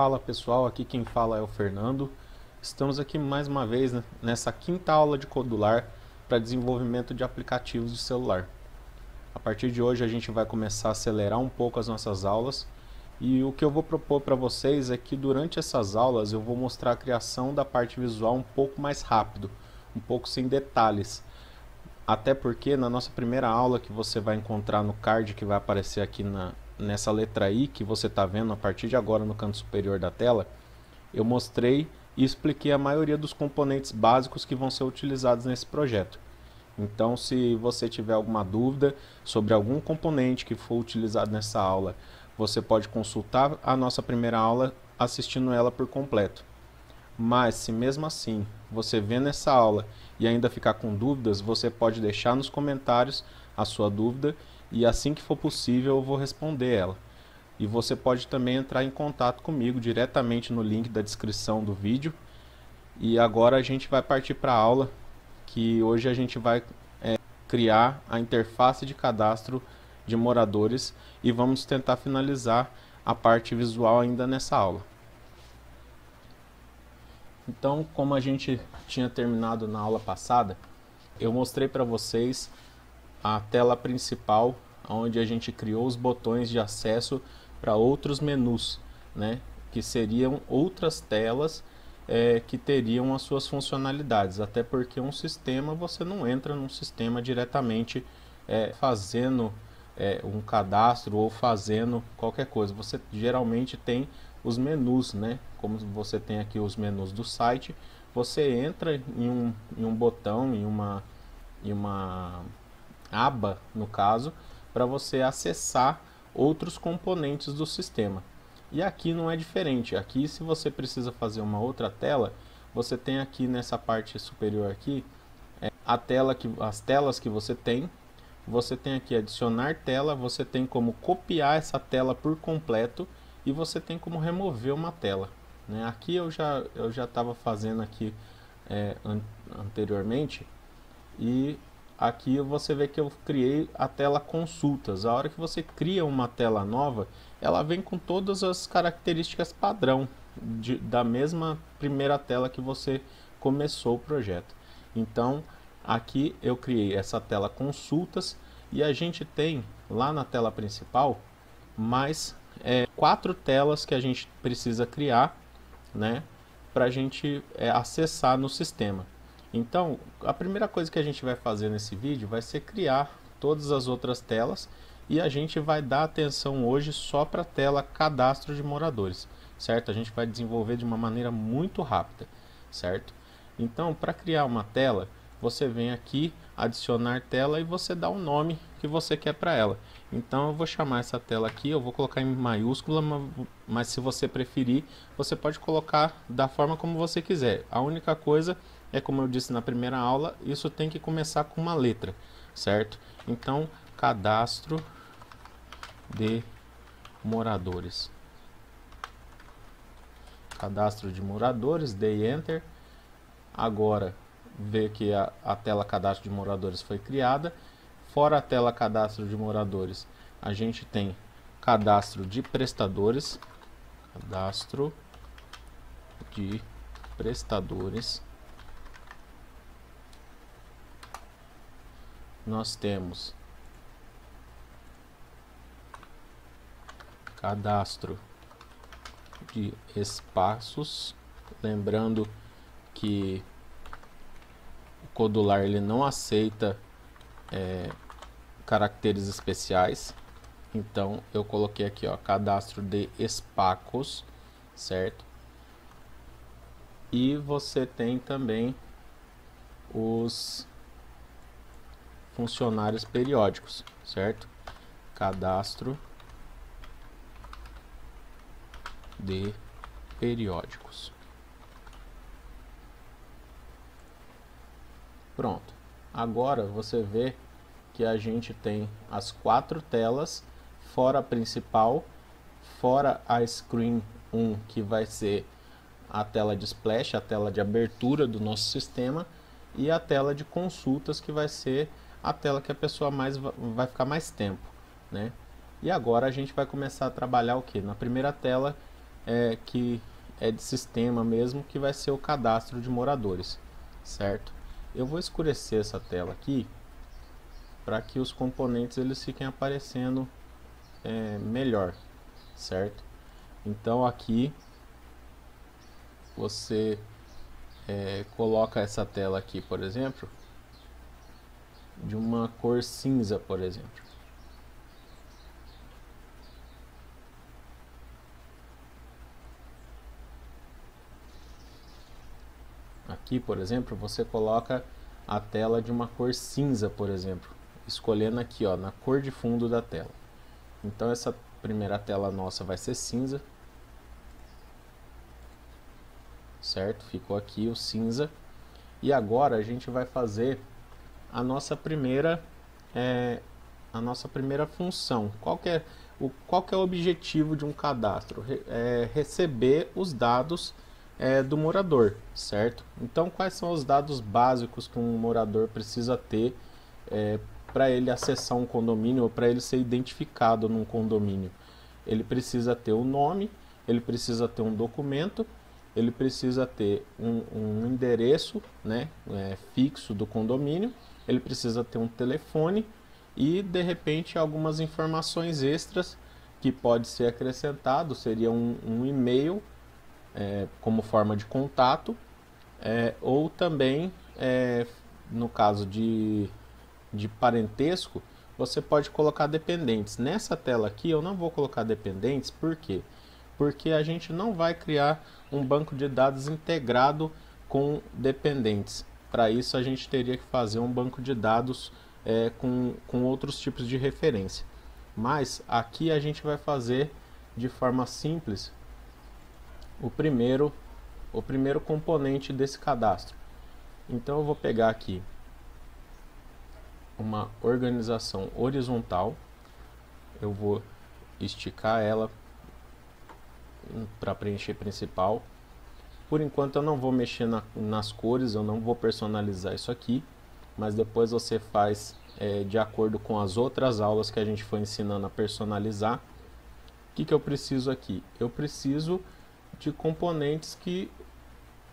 Fala pessoal, aqui quem fala é o Fernando. Estamos aqui mais uma vez, né, nessa quinta aula de Codular para desenvolvimento de aplicativos de celular. A partir de hoje a gente vai começar a acelerar um pouco as nossas aulas e o que eu vou propor para vocês é que durante essas aulas eu vou mostrar a criação da parte visual um pouco mais rápido, um pouco sem detalhes. Até porque na nossa primeira aula, que você vai encontrar no card que vai aparecer aqui nessa letra I que você está vendo a partir de agora no canto superior da tela, eu mostrei e expliquei a maioria dos componentes básicos que vão ser utilizados nesse projeto. Então, se você tiver alguma dúvida sobre algum componente que for utilizado nessa aula, você pode consultar a nossa primeira aula assistindo ela por completo. Mas se mesmo assim você vendo essa aula e ainda ficar com dúvidas, você pode deixar nos comentários a sua dúvida e assim que for possível eu vou responder ela. E você pode também entrar em contato comigo diretamente no link da descrição do vídeo. E agora a gente vai partir para a aula, que hoje a gente vai criar a interface de cadastro de moradores e vamos tentar finalizar a parte visual ainda nessa aula. Então, como a gente tinha terminado na aula passada, eu mostrei para vocês a tela principal, onde a gente criou os botões de acesso para outros menus, né? Que seriam outras telas que teriam as suas funcionalidades, até porque um sistema, você não entra num sistema diretamente fazendo um cadastro ou fazendo qualquer coisa. Você geralmente tem os menus, né? Como você tem aqui os menus do site, você entra em um botão, em uma aba, no caso, para você acessar outros componentes do sistema. E aqui não é diferente. Aqui, se você precisa fazer uma outra tela, você tem aqui nessa parte superior aqui as telas que você tem. Você tem aqui adicionar tela, você tem como copiar essa tela por completo e você tem como remover uma tela, né? Aqui eu já estava fazendo aqui anteriormente, e aqui você vê que eu criei a tela consultas. A hora que você cria uma tela nova, ela vem com todas as características padrão da mesma primeira tela que você começou o projeto. Então aqui eu criei essa tela consultas e a gente tem lá na tela principal mais 4 telas que a gente precisa criar, né, para a gente acessar no sistema. Então, a primeira coisa que a gente vai fazer nesse vídeo vai ser criar todas as outras telas e a gente vai dar atenção hoje só para a tela cadastro de moradores, certo? A gente vai desenvolver de uma maneira muito rápida, certo? Então, para criar uma tela, você vem aqui, adicionar tela e você dá o nome que você quer para ela. Então eu vou chamar essa tela aqui, eu vou colocar em maiúscula, mas se você preferir, você pode colocar da forma como você quiser. A única coisa é, como eu disse na primeira aula, isso tem que começar com uma letra, certo? Então, cadastro de moradores. Cadastro de moradores, dei Enter. Agora, vê que a tela cadastro de moradores foi criada. Fora a tela cadastro de moradores, a gente tem cadastro de prestadores. Cadastro de prestadores. Nós temos cadastro de espaços. Lembrando que o Codular ele não aceita caracteres especiais, então eu coloquei aqui, ó, cadastro de espaços, certo? E você tem também os funcionários periódicos, certo? Cadastro de periódicos. Pronto. Agora você vê que a gente tem as 4 telas, fora a principal, fora a screen 1, que vai ser a tela de splash, a tela de abertura do nosso sistema, e a tela de consultas, que vai ser a tela que a pessoa vai ficar mais tempo, né? E agora a gente vai começar a trabalhar o que? Na primeira tela que é de sistema mesmo, que vai ser o cadastro de moradores, certo? Eu vou escurecer essa tela aqui para que os componentes eles fiquem aparecendo melhor, certo? Então aqui você coloca essa tela aqui, por exemplo, de uma cor cinza, por exemplo. Aqui, por exemplo, você coloca a tela de uma cor cinza, por exemplo, escolhendo aqui, ó, na cor de fundo da tela. Então essa primeira tela nossa vai ser cinza, certo? Ficou aqui o cinza. E agora a gente vai fazer a nossa primeira função. Qual que é o objetivo de um cadastro? Receber os dados do morador, certo? Então, quais são os dados básicos que um morador precisa ter para ele acessar um condomínio ou para ele ser identificado num condomínio? Ele precisa ter o nome, ele precisa ter um documento, ele precisa ter um endereço, né, fixo do condomínio, ele precisa ter um telefone e, de repente, algumas informações extras que pode ser acrescentado, seria um e-mail como forma de contato, ou também, no caso de parentesco, você pode colocar dependentes. Nessa tela aqui eu não vou colocar dependentes, por quê? Porque a gente não vai criar um banco de dados integrado com dependentes. Para isso a gente teria que fazer um banco de dados com outros tipos de referência. Mas aqui a gente vai fazer de forma simples o primeiro componente desse cadastro. Então eu vou pegar aqui uma organização horizontal, eu vou esticar ela para preencher principal. Por enquanto eu não vou mexer nas cores, eu não vou personalizar isso aqui, mas depois você faz de acordo com as outras aulas que a gente foi ensinando a personalizar. O que eu preciso aqui? Eu preciso de componentes que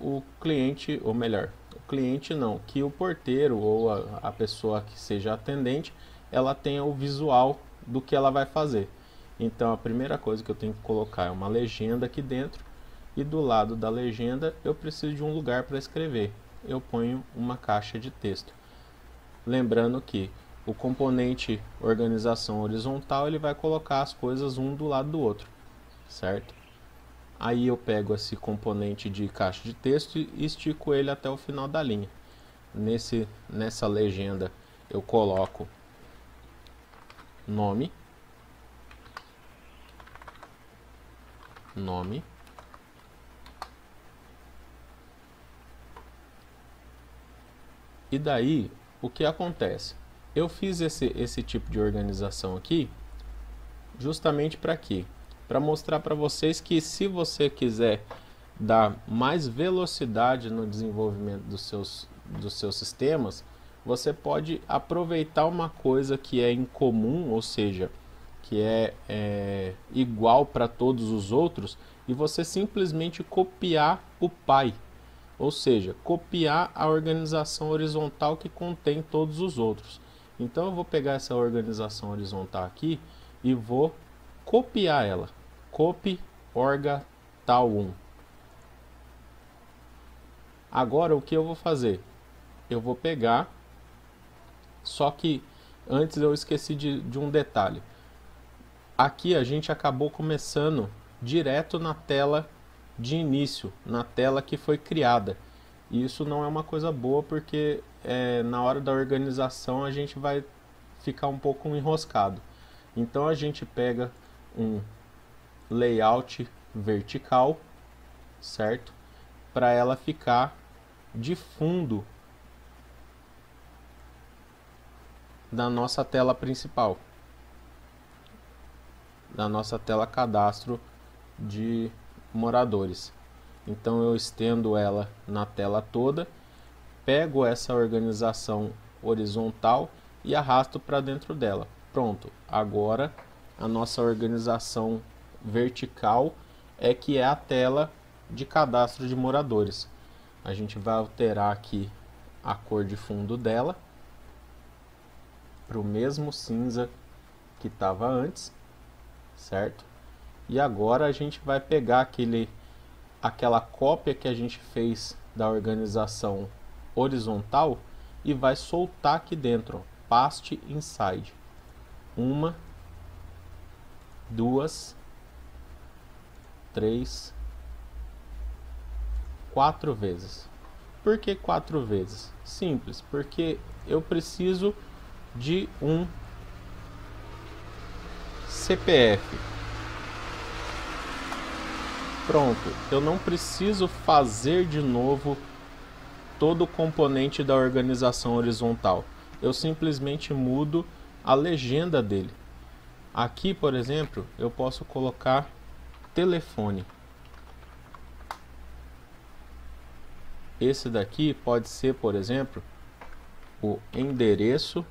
o cliente, ou melhor, o cliente não, que o porteiro ou a pessoa que seja atendente, ela tenha o visual do que ela vai fazer. Então a primeira coisa que eu tenho que colocar é uma legenda aqui dentro, e do lado da legenda eu preciso de um lugar para escrever. Eu ponho uma caixa de texto. Lembrando que o componente organização horizontal ele vai colocar as coisas um do lado do outro, certo? Aí eu pego esse componente de caixa de texto e estico ele até o final da linha. Nessa legenda eu coloco nome, e daí o que acontece? Eu fiz esse tipo de organização aqui justamente para quê? Para mostrar para vocês que se você quiser dar mais velocidade no desenvolvimento dos seus sistemas, você pode aproveitar uma coisa que é incomum, ou seja, que é igual para todos os outros, e você simplesmente copiar o pai, ou seja, copiar a organização horizontal que contém todos os outros. Então eu vou pegar essa organização horizontal aqui e vou copiar ela. Copy orga tal 1. Agora o que eu vou fazer? Eu vou pegar, só que antes eu esqueci de um detalhe. Aqui a gente acabou começando direto na tela de início, na tela que foi criada. E isso não é uma coisa boa, porque na hora da organização a gente vai ficar um pouco enroscado. Então a gente pega um layout vertical, certo? Para ela ficar de fundo da nossa tela principal, da nossa tela cadastro de moradores. Então eu estendo ela na tela toda, pego essa organização horizontal e arrasto para dentro dela. Pronto, agora a nossa organização vertical é que é a tela de cadastro de moradores. A gente vai alterar aqui a cor de fundo dela para o mesmo cinza que estava antes, certo? E agora a gente vai pegar aquela cópia que a gente fez da organização horizontal e vai soltar aqui dentro, ó, paste inside. 1, 2, 3, 4 vezes. Por que 4 vezes? Simples, porque eu preciso de um CPF. Pronto, eu não preciso fazer de novo todo o componente da organização horizontal. Eu simplesmente mudo a legenda dele. Aqui, por exemplo, eu posso colocar telefone. Esse daqui pode ser, por exemplo, o endereço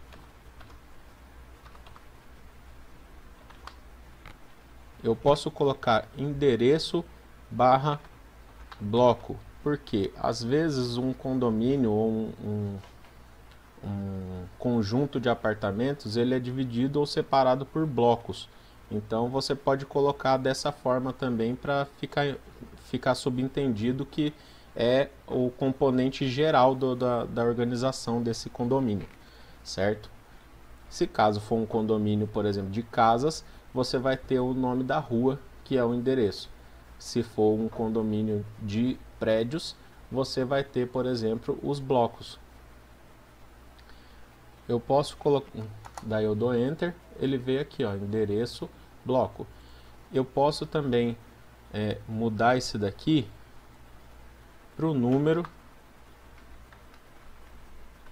eu posso colocar endereço barra bloco, porque às vezes um condomínio ou um conjunto de apartamentos ele é dividido ou separado por blocos. Então você pode colocar dessa forma também para ficar subentendido que é o componente geral da organização desse condomínio, certo? Se caso for um condomínio, por exemplo, de casas, você vai ter o nome da rua, que é o endereço. Se for um condomínio de prédios, você vai ter, por exemplo, os blocos. Eu posso colocar, daí eu dou Enter, ele veio aqui, ó, endereço, bloco. Eu posso também mudar esse daqui para o número.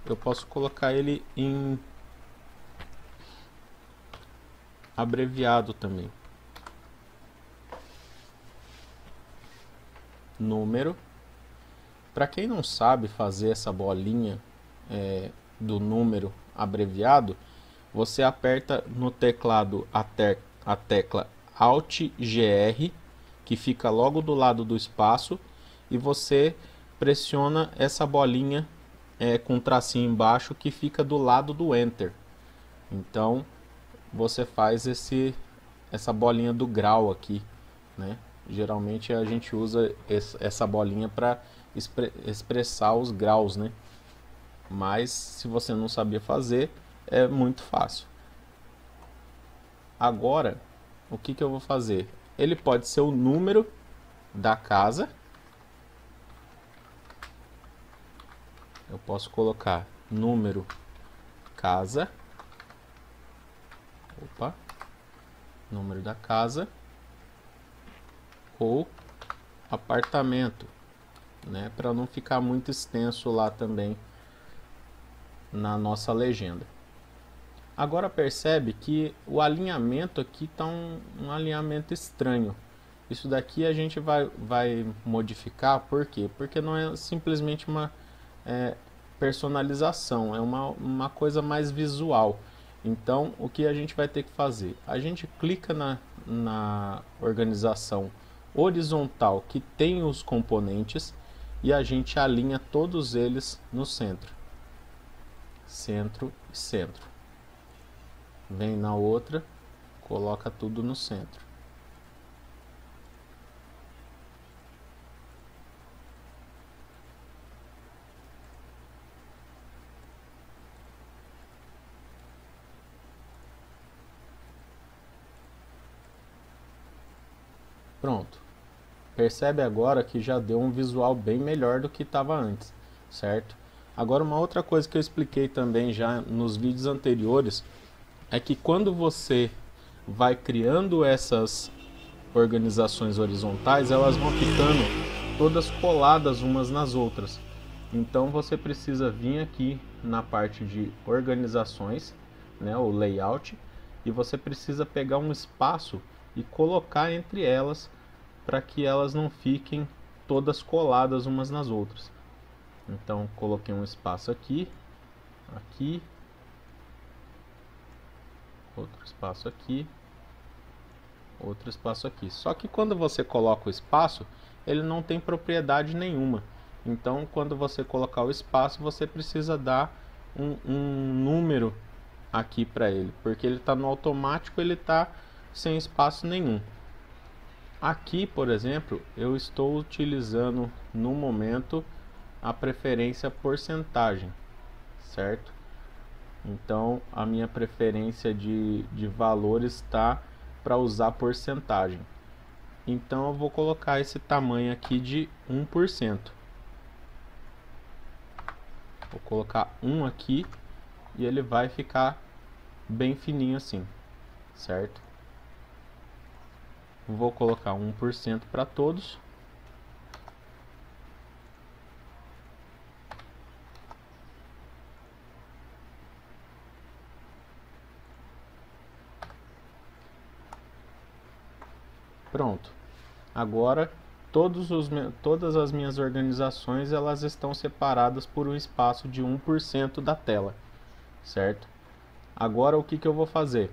Eu posso colocar ele em abreviado também. Número. Para quem não sabe fazer essa bolinha do número abreviado, você aperta no teclado a tecla Alt GR, que fica logo do lado do espaço, e você pressiona essa bolinha com um tracinho embaixo que fica do lado do Enter. Então você faz essa bolinha do grau aqui, né? Geralmente a gente usa essa bolinha para expressar os graus, né? Mas se você não sabia fazer, é muito fácil. Agora, o que eu vou fazer? Ele pode ser o número da casa. Eu posso colocar número casa. Opa. Número da casa. Ou apartamento, né? Para não ficar muito extenso lá também na nossa legenda. Agora percebe que o alinhamento aqui está um alinhamento estranho. Isso daqui a gente vai modificar, por quê? Porque não é simplesmente uma personalização, é uma coisa mais visual. Então o que a gente vai ter que fazer? A gente clica na organização horizontal que tem os componentes e a gente alinha todos eles no centro. Centro e centro. Vem na outra, coloca tudo no centro. Pronto. Percebe agora que já deu um visual bem melhor do que estava antes, certo? Agora uma outra coisa que eu expliquei também já nos vídeos anteriores é que quando você vai criando essas organizações horizontais, elas vão ficando todas coladas umas nas outras. Então você precisa vir aqui na parte de organizações, né, o layout, e você precisa pegar um espaço e colocar entre elas para que elas não fiquem todas coladas umas nas outras. Então coloquei um espaço aqui, aqui, outro espaço aqui, outro espaço aqui. Só que quando você coloca o espaço, ele não tem propriedade nenhuma. Então, quando você colocar o espaço, você precisa dar um número aqui para ele, porque ele está no automático, ele está sem espaço nenhum. Aqui, por exemplo, eu estou utilizando no momento a preferência porcentagem, certo? Então a minha preferência de valor está para usar porcentagem. Então eu vou colocar esse tamanho aqui de 1%. Vou colocar 1 aqui e ele vai ficar bem fininho assim, certo? Vou colocar 1% para todos. Pronto. Agora todas as minhas organizações elas estão separadas por um espaço de 1% da tela, certo? Agora o que eu vou fazer?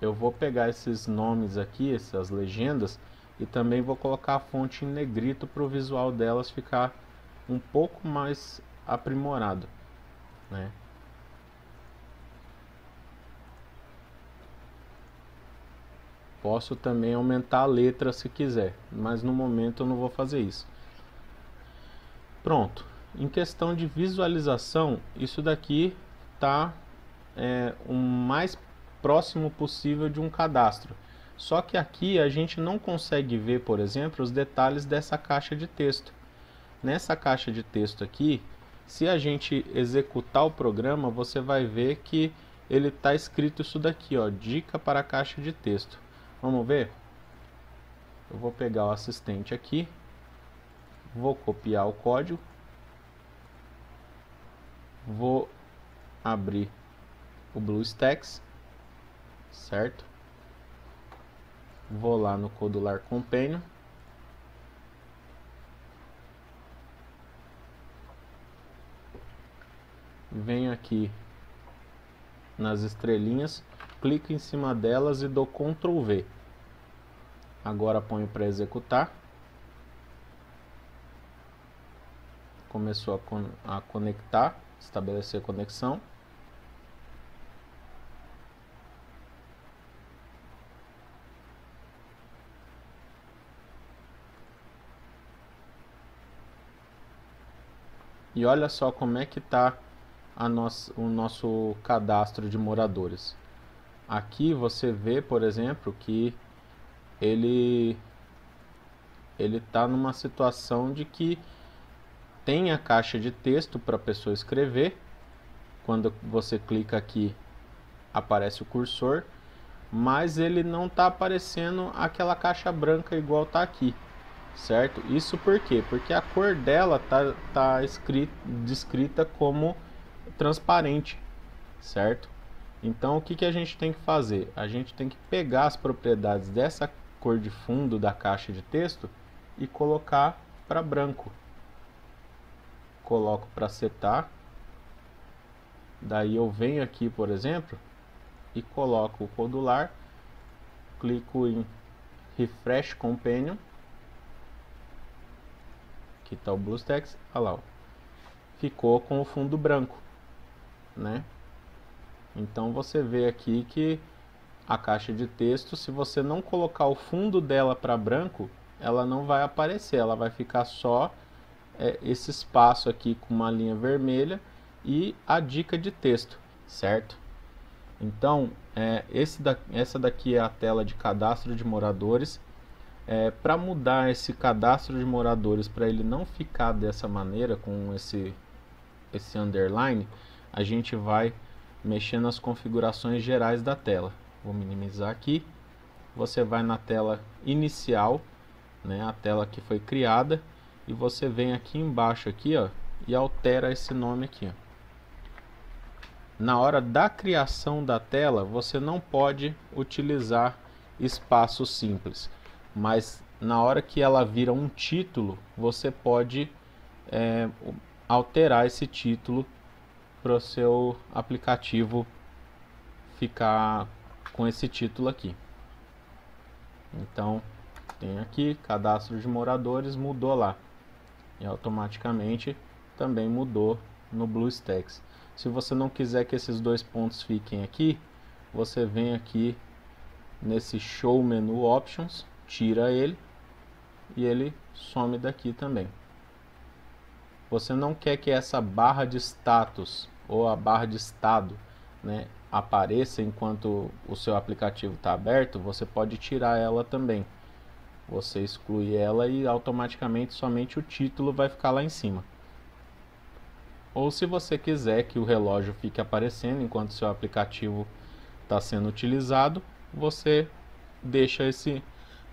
Eu vou pegar esses nomes aqui, essas legendas, e também vou colocar a fonte em negrito para o visual delas ficar um pouco mais aprimorado, né? Posso também aumentar a letra se quiser, mas no momento eu não vou fazer isso. Pronto. Em questão de visualização, isso daqui está o mais próximo possível de um cadastro. Só que aqui a gente não consegue ver, por exemplo, os detalhes dessa caixa de texto. Nessa caixa de texto aqui, se a gente executar o programa, você vai ver que ele está escrito isso daqui, ó, dica para a caixa de texto. Vamos ver? Eu vou pegar o assistente aqui, vou copiar o código, vou abrir o BlueStacks, certo? Vou lá no Codular Companion, venho aqui nas estrelinhas, clico em cima delas e dou Ctrl V. Agora ponho para executar. Começou a conectar, estabelecer a conexão. E olha só como é que está o nosso cadastro de moradores. Aqui você vê, por exemplo, que ele está numa situação de que tem a caixa de texto para a pessoa escrever. Quando você clica aqui, aparece o cursor, mas ele não está aparecendo aquela caixa branca igual está aqui, certo? Isso por quê? Porque a cor dela tá descrita como transparente, certo? Então o que a gente tem que fazer? A gente tem que pegar as propriedades dessa cor de fundo da caixa de texto e colocar para branco. Coloco para setar, daí eu venho aqui, por exemplo, e coloco o codular, clico em Refresh Companion, aqui está o BlueStacks, olha lá, ó, ficou com o fundo branco, né? Então você vê aqui que a caixa de texto, se você não colocar o fundo dela para branco, ela não vai aparecer, ela vai ficar só esse espaço aqui com uma linha vermelha e a dica de texto, certo? Então, essa daqui é a tela de cadastro de moradores. Para mudar esse cadastro de moradores, para ele não ficar dessa maneira, com esse underline, a gente vai mexer nas configurações gerais da tela. Vou minimizar aqui. Você vai na tela inicial, né, a tela que foi criada, e você vem aqui embaixo aqui, ó, e altera esse nome aqui, ó. Na hora da criação da tela, você não pode utilizar espaço simples, mas na hora que ela vira um título, você pode alterar esse título para o seu aplicativo ficar com esse título aqui. Então tem aqui cadastro de moradores, mudou lá e automaticamente também mudou no BlueStacks. Se você não quiser que esses dois pontos fiquem aqui, você vem aqui nesse Show Menu Options, tira ele e ele some daqui também. Você não quer que essa barra de status ou a barra de estado, né, apareça enquanto o seu aplicativo está aberto, você pode tirar ela também. Você exclui ela e automaticamente somente o título vai ficar lá em cima. Ou se você quiser que o relógio fique aparecendo enquanto o seu aplicativo está sendo utilizado, você deixa esse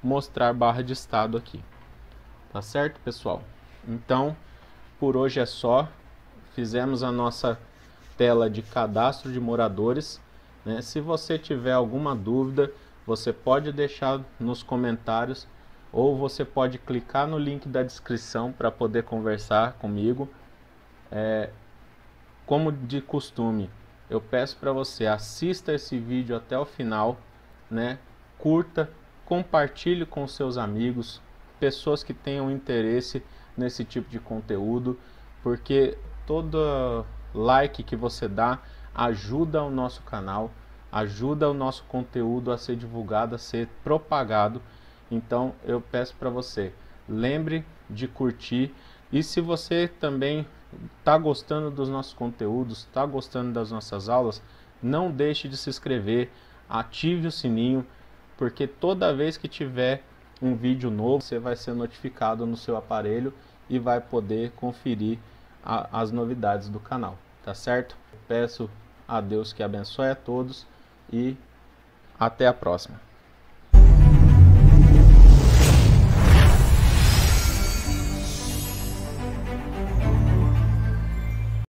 mostrar barra de estado aqui. Tá certo, pessoal? Então, por hoje é só. Fizemos a nossa tela de cadastro de moradores, né? Se você tiver alguma dúvida, você pode deixar nos comentários ou você pode clicar no link da descrição para poder conversar comigo. Como de costume, eu peço para você assista esse vídeo até o final, né? Curta, compartilhe com seus amigos, pessoas que tenham interesse nesse tipo de conteúdo, porque todo like que você dá ajuda o nosso canal, ajuda o nosso conteúdo a ser divulgado, a ser propagado. Então eu peço para você, lembre de curtir, e se você também está gostando dos nossos conteúdos, está gostando das nossas aulas, não deixe de se inscrever, ative o sininho, porque toda vez que tiver um vídeo novo, você vai ser notificado no seu aparelho e vai poder conferir as novidades do canal, tá certo? Peço a Deus que abençoe a todos e até a próxima.